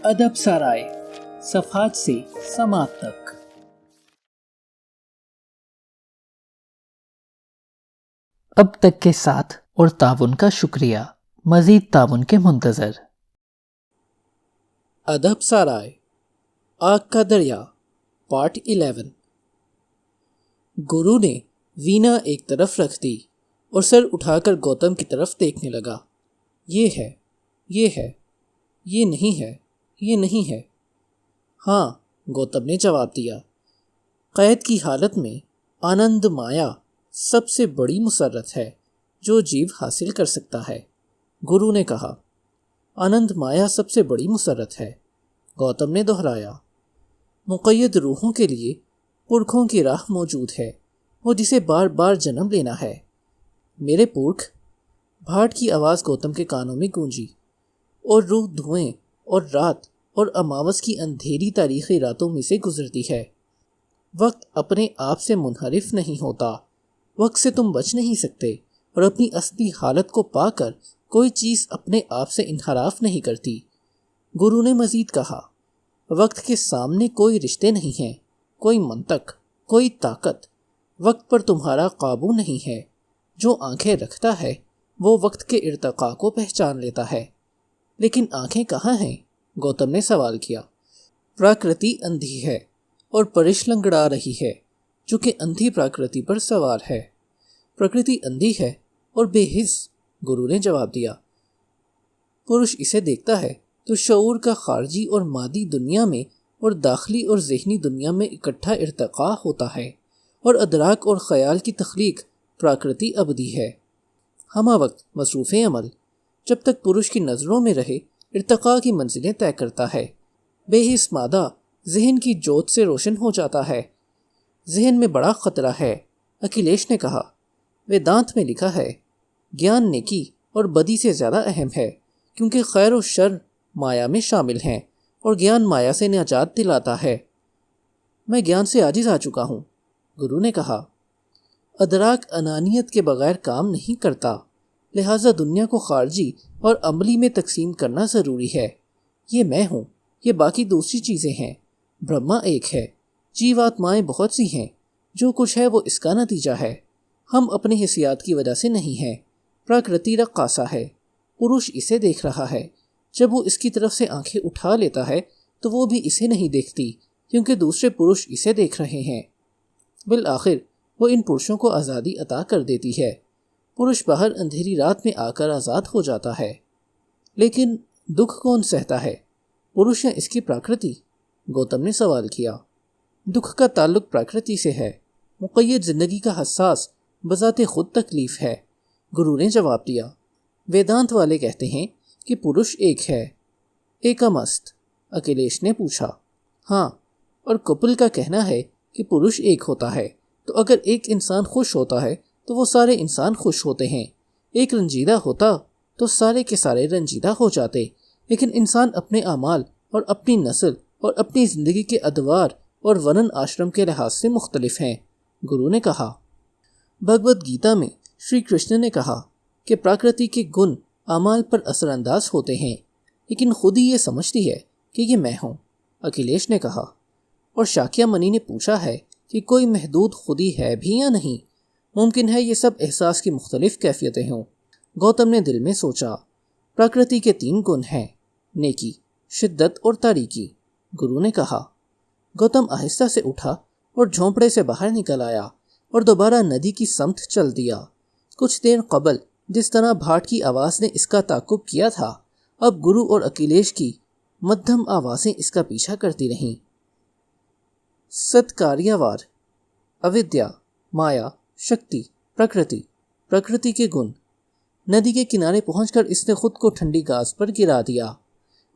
ادب سرائے صفحات سے سماعت تک۔ اب تک کے ساتھ اور تعاون کا شکریہ، مزید تعاون کے منتظر۔ ادب سرائے آگ کا دریا پارٹ 11۔ گرو نے وینا ایک طرف رکھ دی اور سر اٹھا کر گوتم کی طرف دیکھنے لگا۔ یہ ہے، یہ ہے، یہ نہیں ہے، یہ نہیں ہے۔ ہاں، گوتم نے جواب دیا۔ قید کی حالت میں آنند مایا سب سے بڑی مسرت ہے جو جیو حاصل کر سکتا ہے، گرو نے کہا۔ آنند مایا سب سے بڑی مسرت ہے، گوتم نے دہرایا۔ مقید روحوں کے لیے پرکھوں کی راہ موجود ہے، وہ جسے بار بار جنم لینا ہے۔ میرے پرکھ، بھاٹ کی آواز گوتم کے کانوں میں گونجی، اور روح دھوئیں اور رات اور اماوس کی اندھیری تاریخی راتوں میں سے گزرتی ہے۔ وقت اپنے آپ سے منحرف نہیں ہوتا، وقت سے تم بچ نہیں سکتے، اور اپنی اصلی حالت کو پا کر کوئی چیز اپنے آپ سے انحراف نہیں کرتی۔ گرو نے مزید کہا، وقت کے سامنے کوئی رشتے نہیں ہیں، کوئی منطق، کوئی طاقت۔ وقت پر تمہارا قابو نہیں ہے۔ جو آنکھیں رکھتا ہے وہ وقت کے ارتقاء کو پہچان لیتا ہے۔ لیکن آنکھیں کہاں ہیں؟ گوتم نے سوال کیا۔ پراکرتی اندھی ہے اور پرش لنگڑا رہی ہے، جو کہ اندھی پراکرتی پر سوار ہے۔ پرکرتی اندھی ہے اور بے حس، گرو نے جواب دیا۔ پرش اسے دیکھتا ہے تو شعور کا خارجی اور مادی دنیا میں اور داخلی اور ذہنی دنیا میں اکٹھا ارتقاء ہوتا ہے، اور ادراک اور خیال کی تخلیق پراکرتی ابدی ہے۔ ہمہ وقت مصروف عمل جب تک پرش کی نظروں میں رہے ارتقاء کی منزلیں طے کرتا ہے۔ بے حس مادہ ذہن کی جوت سے روشن ہو جاتا ہے۔ ذہن میں بڑا خطرہ ہے، اکھلیش نے کہا۔ ویدانت میں لکھا ہے، گیان نیکی اور بدی سے زیادہ اہم ہے، کیونکہ خیر و شر مایا میں شامل ہیں، اور گیان مایا سے نجات دلاتا ہے۔ میں گیان سے عاجز آ چکا ہوں، گرو نے کہا۔ ادراک انانیت کے بغیر کام نہیں کرتا، لہٰذا دنیا کو خارجی اور عملی میں تقسیم کرنا ضروری ہے۔ یہ میں ہوں، یہ باقی دوسری چیزیں ہیں۔ برہما ایک ہے، جیو آتمائیں بہت سی ہیں، جو کچھ ہے وہ اس کا نتیجہ ہے۔ ہم اپنے حسیات کی وجہ سے نہیں ہیں۔ پراکرتی رقاصہ ہے، پرش اسے دیکھ رہا ہے۔ جب وہ اس کی طرف سے آنکھیں اٹھا لیتا ہے تو وہ بھی اسے نہیں دیکھتی، کیونکہ دوسرے پرش اسے دیکھ رہے ہیں۔ بالآخر وہ ان پرشوں کو آزادی عطا کر دیتی ہے۔ پرش باہر اندھیری رات میں آ کر آزاد ہو جاتا ہے۔ لیکن دکھ کون سہتا ہے، پرش یا اس کی پراکرتی؟ گوتم نے سوال کیا۔ دکھ کا تعلق پراکرتی سے ہے، مقید زندگی کا حساس بذات خود تکلیف ہے، گرو نے جواب دیا۔ ویدانت والے کہتے ہیں کہ پرش ایک ہے، ایکم است، اکھلیش نے پوچھا۔ ہاں، اور کپل کا کہنا ہے کہ پرش ایک ہوتا ہے، تو اگر ایک انسان خوش ہوتا ہے تو وہ سارے انسان خوش ہوتے ہیں۔ ایک رنجیدہ ہوتا تو سارے کے سارے رنجیدہ ہو جاتے۔ لیکن انسان اپنے اعمال اور اپنی نسل اور اپنی زندگی کے ادوار اور ورن آشرم کے لحاظ سے مختلف ہیں، گرو نے کہا۔ بھگوت گیتا میں شری کرشن نے کہا کہ پراکرتی کے گن اعمال پر اثر انداز ہوتے ہیں، لیکن خود ہی یہ سمجھتی ہے کہ یہ میں ہوں، اکھلیش نے کہا۔ اور شاکیہ منی نے پوچھا ہے کہ کوئی محدود خودی ہے بھی یا نہیں؟ ممکن ہے یہ سب احساس کی مختلف کیفیتیں ہوں، گوتم نے دل میں سوچا۔ پراکرتی کے 3 گن ہیں، نیکی، شدت اور تاریکی، گرو نے کہا۔ گوتم آہستہ سے اٹھا اور جھونپڑے سے باہر نکل آیا اور دوبارہ ندی کی سمت چل دیا۔ کچھ دیر قبل جس طرح بھاٹ کی آواز نے اس کا تعاقب کیا تھا، اب گرو اور اکھلیش کی مدھم آوازیں اس کا پیچھا کرتی رہیں۔ ستکاریہ وار، اودیا، مایا، شکتی، پرکرتی، پرکرتی کے گن۔ ندی کے کنارے پہنچ کر اس نے خود کو ٹھنڈی گھاس پر گرا دیا۔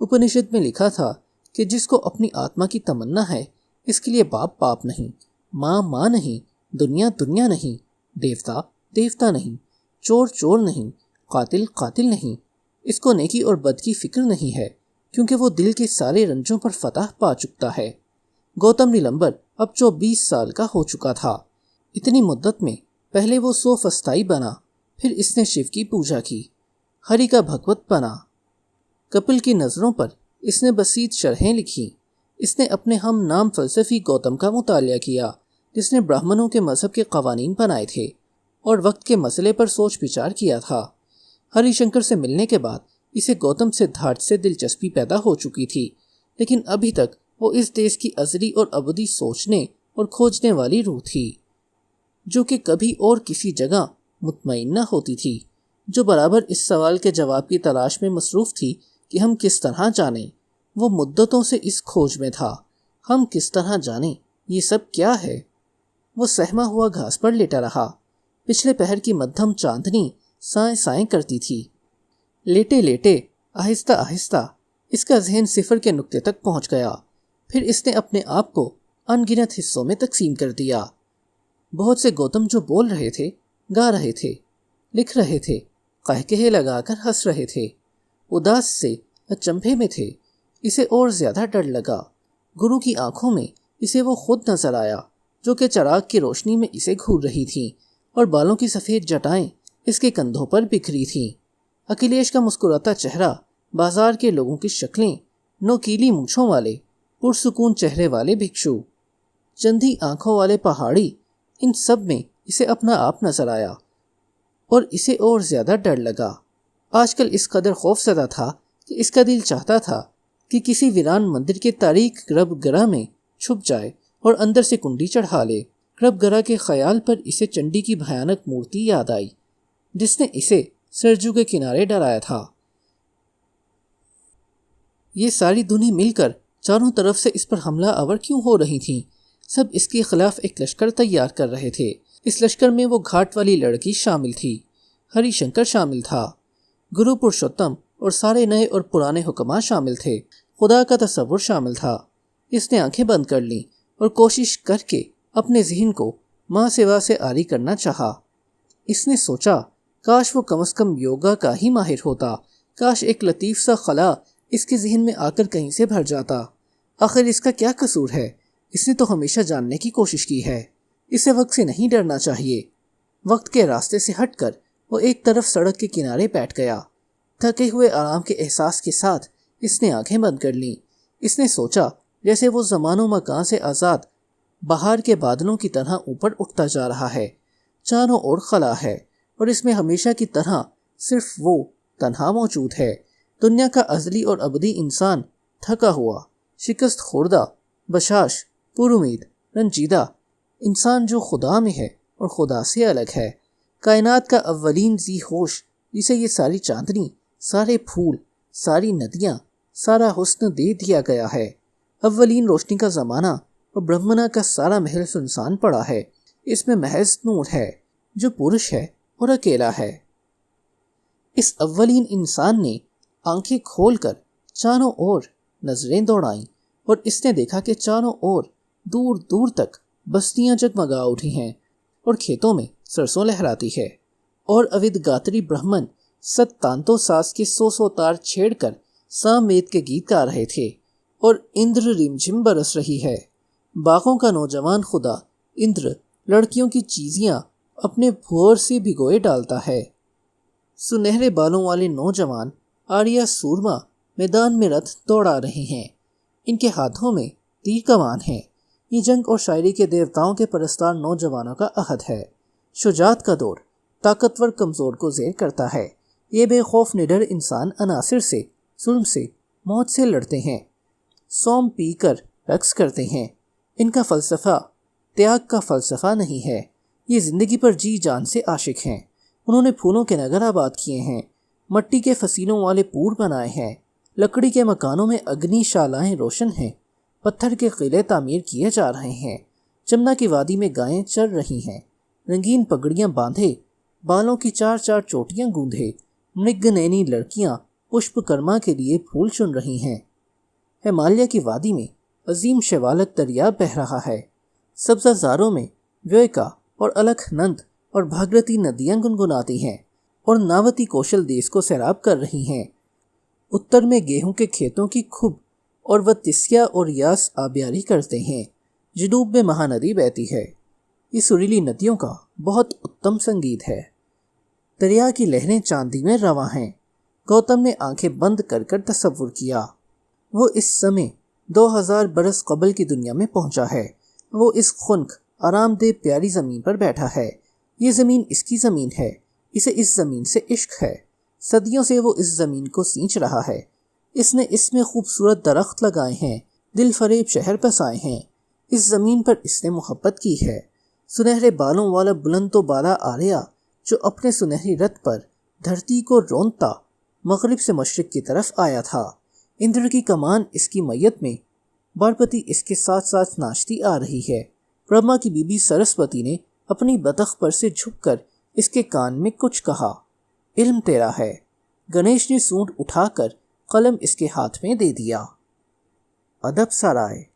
اپنشد میں لکھا تھا کہ جس کو اپنی آتما کی تمنا ہے، اس کے لیے باپ باپ نہیں، ماں ماں نہیں، دنیا دنیا نہیں، دیوتا دیوتا نہیں، چور چور نہیں، قاتل قاتل نہیں۔ اس کو نیکی اور بد کی فکر نہیں ہے، کیونکہ وہ دل کے سارے رنجوں پر فتح پا چکتا ہے۔ گوتم نیلمبر اب 24 سال کا ہو چکا تھا۔ اتنی مدت میں پہلے وہ سوفستائی بنا، پھر اس نے شیو کی پوجا کی، ہری کا بھگوت بنا۔ کپل کی نظروں پر اس نے بسیط شرحیں لکھی۔ اس نے اپنے ہم نام فلسفی گوتم کا مطالعہ کیا، جس نے برہمنوں کے مذہب کے قوانین بنائے تھے اور وقت کے مسئلے پر سوچ بچار کیا تھا۔ ہری شنکر سے ملنے کے بعد اسے گوتم سدھارتھ سے دلچسپی پیدا ہو چکی تھی، لیکن ابھی تک وہ اس دیش کی ازلی اور ابدی سوچنے اور کھوجنے والی روح تھی، جو کہ کبھی اور کسی جگہ مطمئن نہ ہوتی تھی، جو برابر اس سوال کے جواب کی تلاش میں مصروف تھی کہ ہم کس طرح جانیں۔ وہ مدتوں سے اس کھوج میں تھا، ہم کس طرح جانیں یہ سب کیا ہے۔ وہ سہما ہوا گھاس پر لیٹا رہا۔ پچھلے پہر کی مدھم چاندنی سائیں سائیں کرتی تھی۔ لیٹے لیٹے آہستہ آہستہ اس کا ذہن صفر کے نقطے تک پہنچ گیا۔ پھر اس نے اپنے آپ کو ان گنت حصوں میں تقسیم کر دیا۔ بہت سے گوتم جو بول رہے تھے، گا رہے تھے، لکھ رہے تھے، قہقہے لگا کر ہنس رہے تھے، اداس سے اچنبھے میں تھے۔ اسے اور زیادہ ڈر لگا۔ گرو کی آنکھوں میں اسے وہ خود نظر آیا جو کہ چراغ کی روشنی میں اسے گھور رہی تھیں، اور بالوں کی سفید جٹائیں اس کے کندھوں پر بکھری تھیں۔ اکھلیش کا مسکراتا چہرہ، بازار کے لوگوں کی شکلیں، نوکیلی مونچھوں والے پرسکون چہرے والے بھکشو، چندی آنکھوں والے پہاڑی، ان سب میں اسے اپنا آپ نظر آیا اور اسے اور زیادہ ڈر لگا۔ آج کل اس قدر خوف زدہ تھا کہ اس کا دل چاہتا تھا کہ کسی ویران مندر کے تاریک گربھ گرہ میں چھپ جائے اور اندر سے کنڈی چڑھا لے۔ گربھ گرہ کے خیال پر اسے چنڈی کی بھیانک مورتی یاد آئی جس نے اسے سرجو کے کنارے ڈرایا تھا۔ یہ ساری دنیا مل کر چاروں طرف سے اس پر حملہ آور کیوں ہو رہی تھیں؟ سب اس کے خلاف ایک لشکر تیار کر رہے تھے۔ اس لشکر میں وہ گھاٹ والی لڑکی شامل تھی، ہری شنکر شامل تھا، گرو پرشوتم اور سارے نئے اور پرانے حکماں شامل تھے، خدا کا تصور شامل تھا۔ اس نے آنکھیں بند کر لیں اور کوشش کر کے اپنے ذہن کو ماں سوا سے عاری کرنا چاہا۔ اس نے سوچا کاش وہ کم از کم یوگا کا ہی ماہر ہوتا، کاش ایک لطیف سا خلا اس کے ذہن میں آ کر کہیں سے بھر جاتا۔ آخر اس کا کیا قصور ہے؟ اس نے تو ہمیشہ جاننے کی کوشش کی ہے۔ اسے وقت سے نہیں ڈرنا چاہیے۔ وقت کے راستے سے ہٹ کر وہ ایک طرف سڑک کے کنارے بیٹھ گیا۔ تھکے ہوئے آرام کے احساس کے ساتھ اس نے آنکھیں بند کر لیں۔ اس نے سوچا جیسے وہ زمان و مکان سے آزاد بہار کے بادلوں کی طرح اوپر اٹھتا جا رہا ہے، چاروں اور خلا ہے، اور اس میں ہمیشہ کی طرح صرف وہ تنہا موجود ہے۔ دنیا کا ازلی اور ابدی انسان، تھکا ہوا، شکست خوردہ، بشاش، پر امید، رنجیدہ انسان جو خدا میں ہے اور خدا سے الگ ہے، کائنات کا اولین ذی ہوش جسے یہ ساری چاندنی، سارے پھول، ساری ندیاں، سارا حسن دے دیا گیا ہے، اولین روشنی کا زمانہ، اور برہمنا کا سارا محل سنسان پڑا ہے۔ اس میں محض نور ہے جو پرش ہے اور اکیلا ہے۔ اس اولین انسان نے آنکھیں کھول کر چاروں اور نظریں دوڑائیں، اور اس نے دیکھا کہ چاروں اور دور دور تک بستیاں جگمگا اٹھی ہیں اور کھیتوں میں سرسوں لہراتی ہے، اور اود گاتری برہمن ست تانتو ساز کے 100 تار چھیڑ کر سام وید کے گیت گا رہے تھے، اور اندر رمجھم برس رہی ہے۔ باغوں کا نوجوان خدا اندر لڑکیوں کی چیزیاں اپنے بھور سے بھگوئے ڈالتا ہے۔ سنہرے بالوں والے نوجوان آریہ سورما میدان میں رتھ دوڑا رہے ہیں، ان کے ہاتھوں میں تیر کمان ہے۔ یہ جنگ اور شاعری کے دیوتاؤں کے پرستار نوجوانوں کا عہد ہے۔ شجاعت کا دور طاقتور کمزور کو زیر کرتا ہے۔ یہ بے خوف نڈر انسان عناصر سے، ظلم سے، موت سے لڑتے ہیں، سوم پی کر رقص کرتے ہیں۔ ان کا فلسفہ تیاگ کا فلسفہ نہیں ہے، یہ زندگی پر جی جان سے عاشق ہیں۔ انہوں نے پھولوں کے نگر آباد کیے ہیں، مٹی کے فصیلوں والے پور بنائے ہیں، لکڑی کے مکانوں میں اگنی شالائیں روشن ہیں، پتھر کے قلعے تعمیر کیے جا رہے ہیں، جمنا کی وادی میں گائیں چر رہی ہیں، رنگین پگڑیاں باندھے، بالوں کی 4 چوٹیاں گوندھے مرگ نینی لڑکیاں پشپ کرما کے لیے پھول چن رہی ہیں۔ ہمالیہ کی وادی میں عظیم شیوالک دریا بہہ رہا ہے، سبزہ زاروں میں ویوکا اور الکھ نند اور بھاگرتی ندیاں گنگناتی ہیں اور ناوتی کوشل دیس کو سیراب کر رہی ہیں۔ اتر میں گیہوں کے کھیتوں کی کھب اور وہ تسیا اور یاس آبیاری کرتے ہیں، جنوب میں مہاندی بہتی ہے۔ یہ سریلی ندیوں کا بہت اتم سنگیت ہے۔ دریا کی لہریں چاندی میں رواں ہیں۔ گوتم نے آنکھیں بند کر کر تصور کیا۔ وہ اس سمے 2000 برس قبل کی دنیا میں پہنچا ہے۔ وہ اس خنک آرام دہ پیاری زمین پر بیٹھا ہے۔ یہ زمین اس کی زمین ہے، اسے اس زمین سے عشق ہے۔ صدیوں سے وہ اس زمین کو سینچ رہا ہے۔ اس نے اس میں خوبصورت درخت لگائے ہیں، دل فریب شہر بسائے ہیں۔ اس زمین پر اس نے محبت کی ہے۔ سنہرے بالوں والا بلند و بالا آریہ جو اپنے سنہری رتھ پر دھرتی کو رونتا مغرب سے مشرق کی طرف آیا تھا۔ اندر کی کمان اس کی میت میں، بارپتی اس کے ساتھ ساتھ ناچتی آ رہی ہے۔ برہما کی بیوی سرسوتی نے اپنی بطخ پر سے جھک کر اس کے کان میں کچھ کہا۔ علم تیرا ہے۔ گنیش نے سونڈ اٹھا کر قلم اس کے ہاتھ میں دے دیا۔ ادب سرائے۔